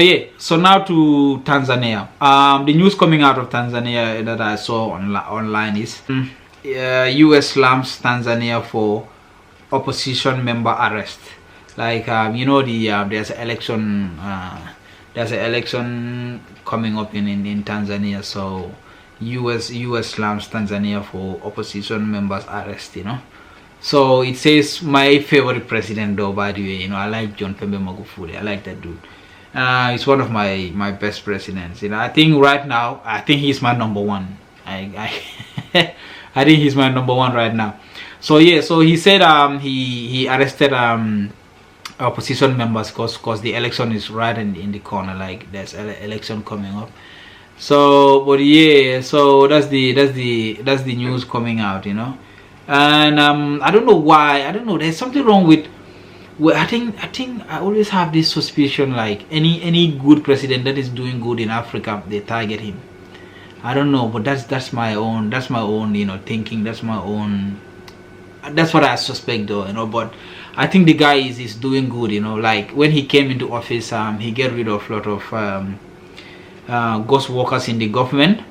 yeah, so now to Tanzania. The news coming out of Tanzania that I saw online is U.S. slams Tanzania for opposition member arrest. Like you know, there's an election coming up in Tanzania. So U.S. slams Tanzania for opposition members arrest. You know. So it says my favorite president, though, by the way. You know, I like John Pombe Magufuli. I like that dude. He's one of my best presidents. You know, I think right now, I think he's my number one. I I think he's my number one right now. So yeah, so he said he arrested opposition members because the election is right in the corner. Like there's election coming up. So but yeah, so that's the news coming out. You know. And I don't know why. I don't know. There's something wrong with. Well, I think I always have this suspicion. Like any good president that is doing good in Africa, they target him. I don't know, but that's my own you know thinking. That's my own. That's what I suspect, though. You know, but I think the guy is doing good. You know, like when he came into office, he get rid of a lot of ghost workers in the government.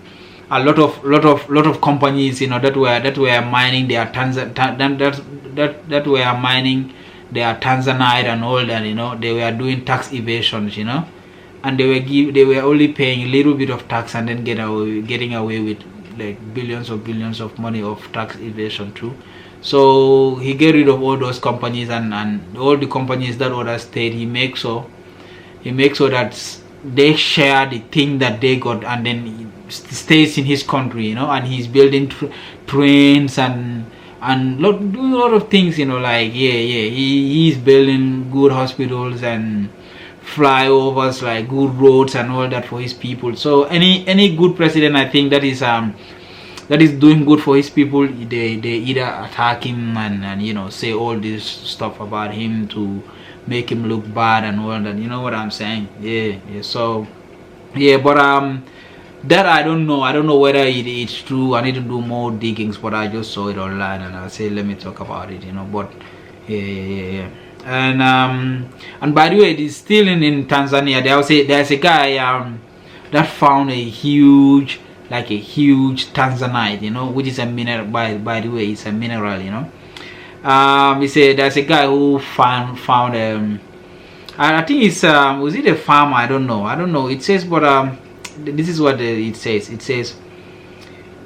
A lot of companies, you know, that were mining their that were mining their Tanzanite and all that, you know, they were doing tax evasions, you know, and they were only paying a little bit of tax and then getting away with like billions of money of tax evasion too. So he get rid of all those companies and all the companies that other state. He makes so that they share the thing that they got, and then stays in his country, you know, and he's building trains and doing a lot of things, you know, like he's building good hospitals and flyovers, like good roads and all that for his people. So any good president, I think that is doing good for his people, they either attack him and you know say all this stuff about him to make him look bad and all that. You know what I'm saying? Yeah. So yeah, but that I don't know whether it's true. I need to do more diggings, but I just saw it online and I say let me talk about it, you know. But yeah. And by the way, it is still in Tanzania. There's a guy that found a huge Tanzanite, you know, which is a mineral. By the way, it's a mineral, you know. He said there's a guy who found I think it's was it a farmer? I don't know. It says, but this is what it says. It says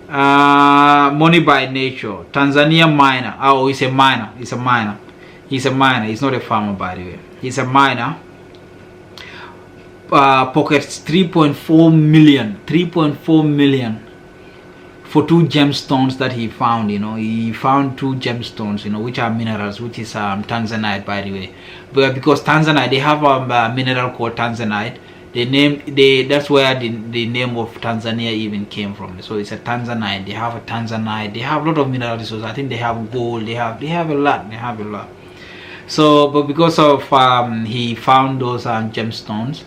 money by nature, Tanzania miner. Oh, he's a miner. He's a miner. He's not a farmer, by the way. He's a miner. Pockets 3.4 million for 2 gemstones that he found. You know, he found 2 gemstones, you know, which are minerals, which is Tanzanite, by the way. But because Tanzanite, they have a mineral called Tanzanite. That's where the name of Tanzania even came from. So it's a Tanzanite. They have a Tanzanite. They have a lot of mineral resources. I think they have gold. They have a lot. So, but because of he found those gemstones,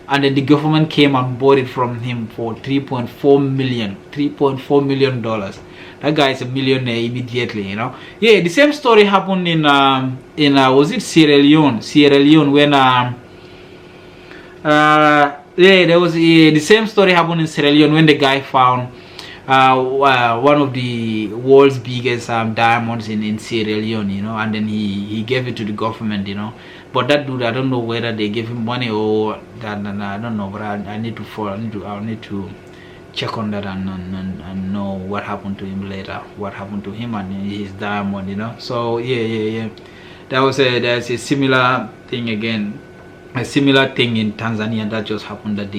and then the government came and bought it from him for $3.4 million. That guy is a millionaire immediately, you know. Yeah, the same story happened in was it Sierra Leone when there was the same story happened in Sierra Leone when the guy found one of the world's biggest diamonds in Sierra Leone, you know, and then he gave it to the government, you know. But that dude, I don't know whether they gave him money or that. I don't know, but I need to check on that and know what happened to him later. What happened to him and his diamond, you know. So yeah. There's a similar thing again. A similar thing in Tanzania that just happened, that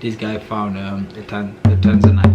this guy found the Tanzanite.